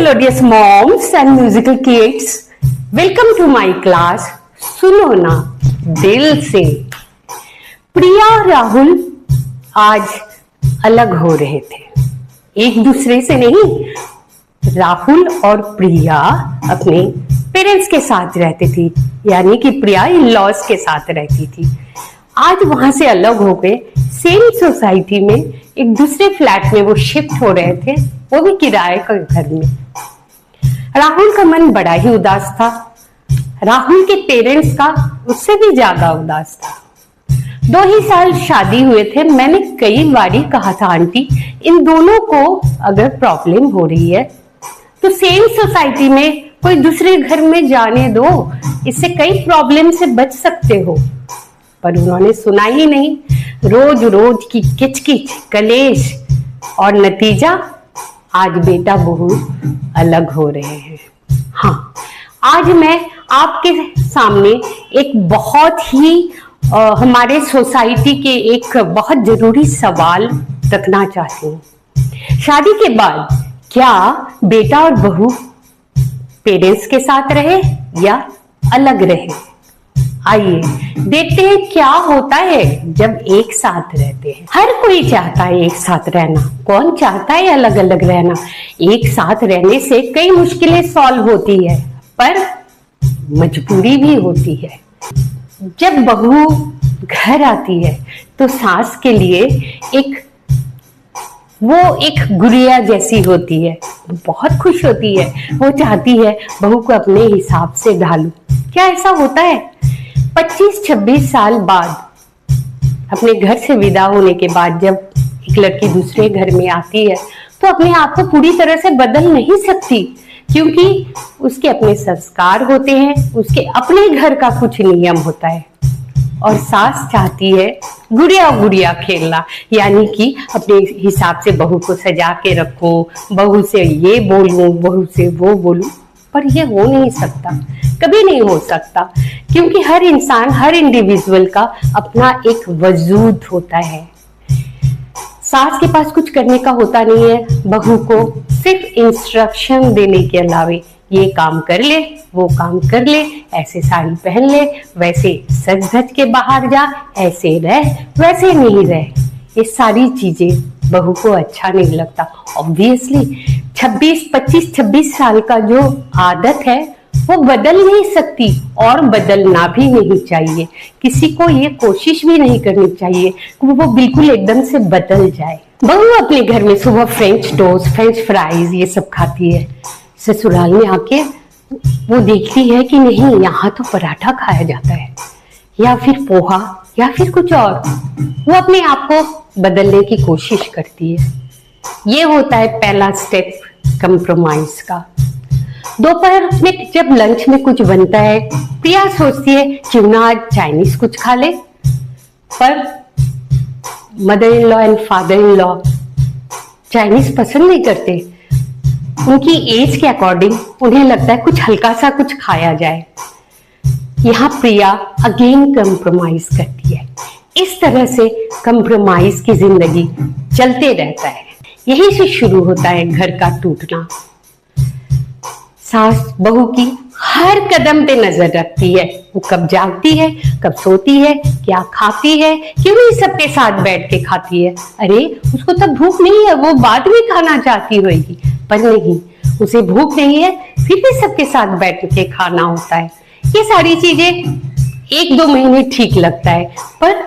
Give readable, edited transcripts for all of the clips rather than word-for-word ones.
melodious moms and musical kids, welcome to my class. सुनो ना दिल से। प्रिया और राहुल आज अलग हो रहे थे, एक दूसरे से नहीं। राहुल और प्रिया अपने पेरेंट्स के साथ रहती थी, यानी कि प्रिया इन लॉज के साथ रहती थी। आज वहां से अलग हो गए, सेम सोसाइटी में एक दूसरे फ्लैट में वो शिफ्ट हो रहे थे, वो भी किराए का घर में। राहुल का मन बड़ा ही उदास था, राहुल के पेरेंट्स का उससे भी ज्यादा उदास था। 2 ही साल शादी हुए थे। मैंने कई बार कहा था आंटी, इन दोनों को अगर प्रॉब्लम हो रही है तो सेम सोसाइटी में कोई दूसरे घर में जाने दो, इससे कई प्रॉब्लम से बच सकते हो। पर उन्होंने सुना ही नहीं। रोज रोज की किचकिच कलेश और नतीजा आज बेटा बहू अलग हो रहे हैं। हाँ, आज मैं आपके सामने एक बहुत ही हमारे सोसाइटी के एक बहुत जरूरी सवाल रखना चाहती हूँ। शादी के बाद क्या बेटा और बहू पेरेंट्स के साथ रहे या अलग रहे? आइए देखते हैं क्या होता है जब एक साथ रहते हैं। हर कोई चाहता है एक साथ रहना, कौन चाहता है अलग अलग रहना? एक साथ रहने से कई मुश्किलें सॉल्व होती है, पर मजबूरी भी होती है। जब बहू घर आती है तो सास के लिए एक गुड़िया जैसी होती है, बहुत खुश होती है। वो चाहती है बहू को अपने हिसाब से ढालूं। क्या ऐसा होता है? 25-26 साल बाद अपने घर से विदा होने के बाद जब एक लड़की दूसरे घर में आती है तो अपने आप को पूरी तरह से बदल नहीं सकती, क्योंकि उसके अपने संस्कार होते हैं, उसके अपने घर का कुछ नियम होता है। और सास चाहती है गुड़िया गुड़िया खेलना, यानी कि अपने हिसाब से बहू को सजा के रखूं, बहू से ये बोलूं, बहू से वो बोलूं। पर ये हो नहीं सकता, कभी नहीं हो सकता, क्योंकि हर इंसान, हर इंडिविजुअल का अपना एक वजूद होता है। सास के पास कुछ करने का होता नहीं है, बहू को सिर्फ इंस्ट्रक्शन देने के अलावे ये काम कर ले, वो काम कर ले, ऐसे साड़ी पहन ले, वैसे सज धज के बाहर जा, ऐसे रह, वैसे नहीं रह। ये सारी चीजें बहू को अच्छा नहीं लगता। ऑब्वियसली 25-26 साल का जो आदत है वो बदल नहीं सकती, और बदलना भी नहीं चाहिए। किसी को ये कोशिश भी नहीं करनी चाहिए कि वो बिल्कुल एकदम से बदल जाए। बहू अपने घर में सुबह फ्रेंच टोस्ट, फ्रेंच फ्राइज ये सब खाती है। ससुराल में आके वो देखती है कि नहीं, यहाँ तो पराठा खाया जाता है, या फिर पोहा, या फिर कुछ और। वो अपने आप को बदलने की कोशिश करती है। ये होता है पहला स्टेप कंप्रोमाइज का। दोपहर में जब लंच में कुछ बनता है, प्रिया सोचती है क्यों ना आज चाइनीज कुछ खा ले, पर mother in law and father in law Chinese पसंद नहीं करते। उनकी एज के अकॉर्डिंग उन्हें लगता है कुछ हल्का सा कुछ खाया जाए। यहाँ प्रिया अगेन कंप्रोमाइज करती है। इस तरह से कंप्रोमाइज की जिंदगी चलते रहता है। यहीं से शुरू होता है घर का टूटना। सास बहू की हर कदम पे नजर रखती है, वो कब जागती है, कब सोती है, क्या खाती है, क्यों नहीं सबके साथ बैठ के खाती है। अरे उसको तब भूख नहीं है, वो बाद में खाना चाहती होगी, पर नहीं, उसे भूख नहीं है, फिर भी सबके साथ बैठ के खाना होता है। ये सारी चीजें 1-2 महीने ठीक लगता है, पर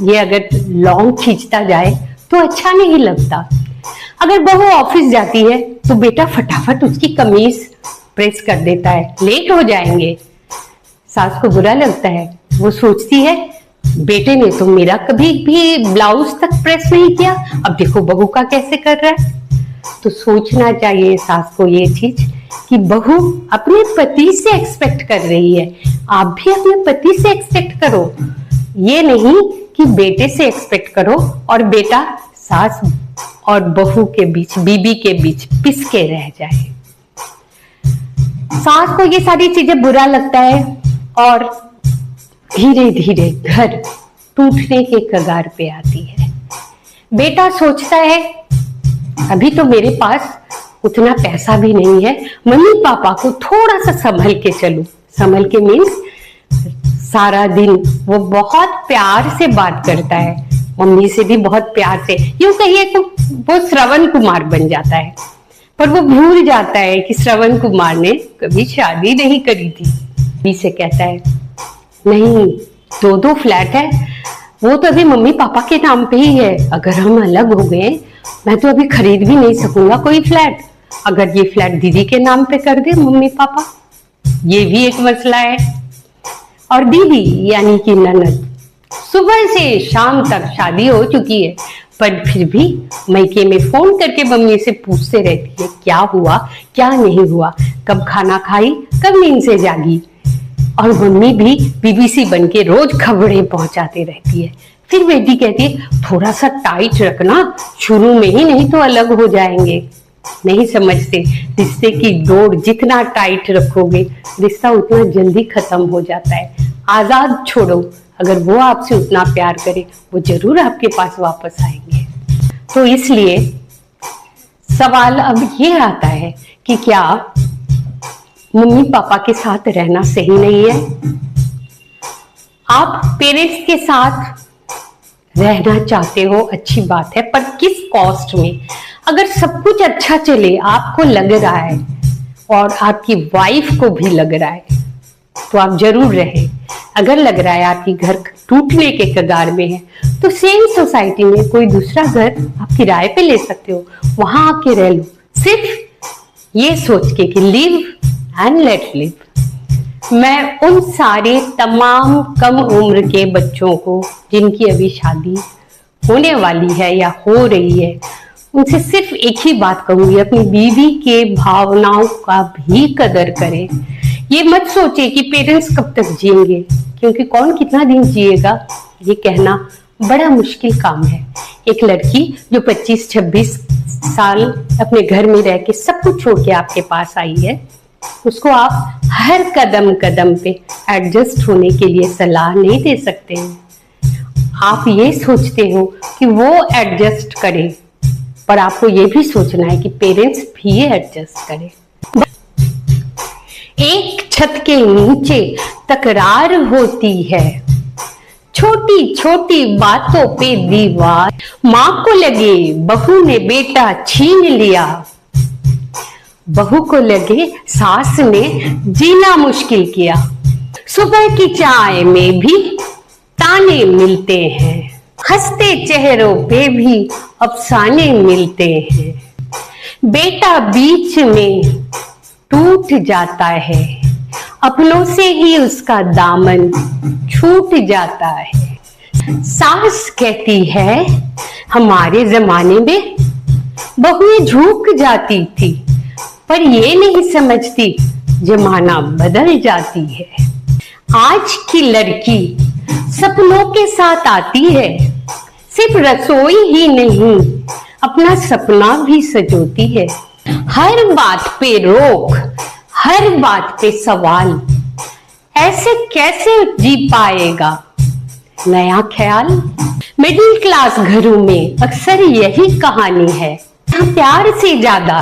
ये अगर लॉन्ग खींचता जाए तो अच्छा नहीं लगता। अगर बहू ऑफिस जाती है तो बेटा फटाफट उसकी कमीज प्रेस कर देता है, लेट हो जाएंगे। सास को बुरा लगता है, वो सोचती है बेटे ने तो मेरा कभी भी ब्लाउज तक प्रेस नहीं किया, अब देखो बहू का कैसे कर रहा है। तो सोचना चाहिए सास को ये चीज कि बहू अपने पति से एक्सपेक्ट कर रही है, आप भी अपने पति से एक्सपेक्ट करो। ये नहीं कि बेटे से एक्सपेक्ट करो और बेटा सास और बहू के बीच, बीबी के बीच पिस के रह जाए। सास को ये सारी चीजें बुरा लगता है और धीरे धीरे घर टूटने के कगार पे आती है। बेटा सोचता है अभी तो मेरे पास उतना पैसा भी नहीं है, मम्मी पापा को थोड़ा सा संभल के चलो। संभल के मीन्स सारा दिन वो बहुत प्यार से बात करता है, मम्मी से भी बहुत प्यार से, यूं कहिए तो वो श्रवण कुमार बन जाता है। पर वो भूल जाता है कि श्रवण कुमार ने कभी शादी नहीं करी थी। मम्मी से कहता है नहीं, 2 फ्लैट है, वो तो अभी मम्मी पापा के नाम पे ही है। अगर हम अलग हो गए, मैं तो अभी खरीद भी नहीं सकूंगा कोई फ्लैट। अगर ये फ्लैट दीदी के नाम पे कर दे मम्मी पापा, ये भी एक मसला है। और दीदी यानी कि ननद, सुबह से शाम तक शादी हो चुकी है, पर फिर भी मायके में फोन करके मम्मी से पूछते रहती है क्या हुआ क्या नहीं हुआ, कब खाना खाई, कब नींद से जागी। और मम्मी भी बीबीसी बन के रोज खबरें पहुंचाते रहती है। फिर बेटी कहती है थोड़ा सा टाइट रखना शुरू में ही, नहीं तो अलग हो जाएंगे। नहीं समझते, रिश्ते की डोर जितना टाइट रखोगे रिश्ता उतना जल्दी खत्म हो जाता है। आजाद छोड़ो, अगर वो आपसे उतना प्यार करे वो जरूर आपके पास वापस आएंगे। तो इसलिए सवाल अब ये आता है कि क्या मम्मी पापा के साथ रहना सही नहीं है? आप पेरेंट्स के साथ रहना चाहते हो, अच्छी बात है, पर किस कॉस्ट में? अगर सब कुछ अच्छा चले, आपको लग रहा है और आपकी वाइफ को भी लग रहा है, तो आप जरूर रहें। अगर लग रहा है आपकी घर टूटने के कगार में है, तो सेम सोसाइटी में कोई दूसरा घर आप किराए पे ले सकते हो, वहां आके रह लो, सिर्फ ये सोच के कि लिव एंड लेट लिव। मैं उन सारे तमाम कम उम्र के बच्चों को जिनकी अभी शादी होने वाली है या हो रही है, उनसे सिर्फ एक ही बात कहूंगी, अपनी बीवी के भावनाओं का भी कदर करें। ये मत सोचे कि पेरेंट्स कब तक जिएंगे, क्योंकि कौन कितना दिन जिएगा ये कहना बड़ा मुश्किल काम है। एक लड़की जो 25-26 साल अपने घर में रह के सब कुछ छोड़ के आपके पास आई है, उसको आप हर कदम कदम पे एडजस्ट होने के लिए सलाह नहीं दे सकते हैं। आप ये सोचते हो कि वो एडजस्ट करे, पर आपको ये भी सोचना है कि पेरेंट्स भी एडजस्ट करें। एक छत के नीचे तकरार होती है, छोटी छोटी बातों पे दीवार, माँ को लगे बहू ने बेटा छीन लिया, बहू को लगे सास ने जीना मुश्किल किया। सुबह की चाय में भी ताने मिलते हैं, हंसते चेहरों पे भी अफसाने मिलते हैं। बेटा बीच में टूट जाता है, अपनों से ही उसका दामन छूट जाता है। सास कहती है हमारे जमाने में बहुएं झुक जाती थी, पर ये नहीं समझती जमाना बदल जाती है। आज की लड़की सपनों के साथ आती है, सिर्फ रसोई ही नहीं अपना सपना भी सजोती है। हर बात पे रोक, हर बात पे सवाल, ऐसे कैसे जी पाएगा नया ख्याल। मिडिल क्लास घरों में अक्सर यही कहानी है, प्यार से ज्यादा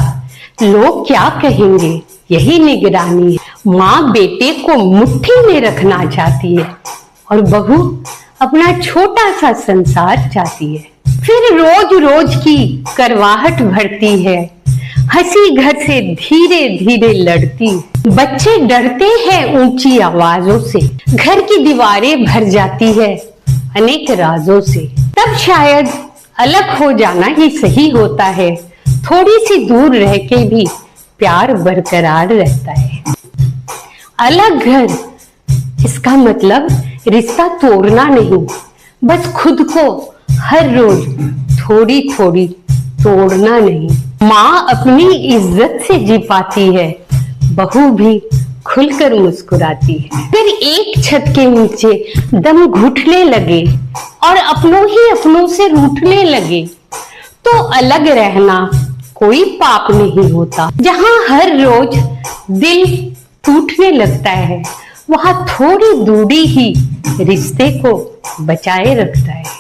लोग क्या कहेंगे यही निगरानी है। माँ बेटे को मुट्ठी में रखना चाहती है और बहू अपना छोटा सा संसार चाहती है। फिर रोज रोज की करवाहट भरती है, हंसी घर से धीरे धीरे लड़ती। बच्चे डरते हैं ऊंची आवाजों से, घर की दीवारें भर जाती है अनेक राजों से। तब शायद अलग हो जाना ही सही होता है, थोड़ी सी दूर रह के भी प्यार बरकरार रहता है। अलग घर, इसका मतलब रिश्ता तोड़ना नहीं, बस खुद को हर रोज थोड़ी थोड़ी तोड़ना नहीं। माँ अपनी इज्जत से जी पाती है, बहू भी खुलकर मुस्कुराती है। फिर एक छत के नीचे दम घुटने लगे और अपनों से रूठने लगे, तो अलग रहना कोई पाप नहीं होता। जहां हर रोज दिल टूटने लगता है, वहां थोड़ी दूरी ही रिश्ते को बचाए रखता है।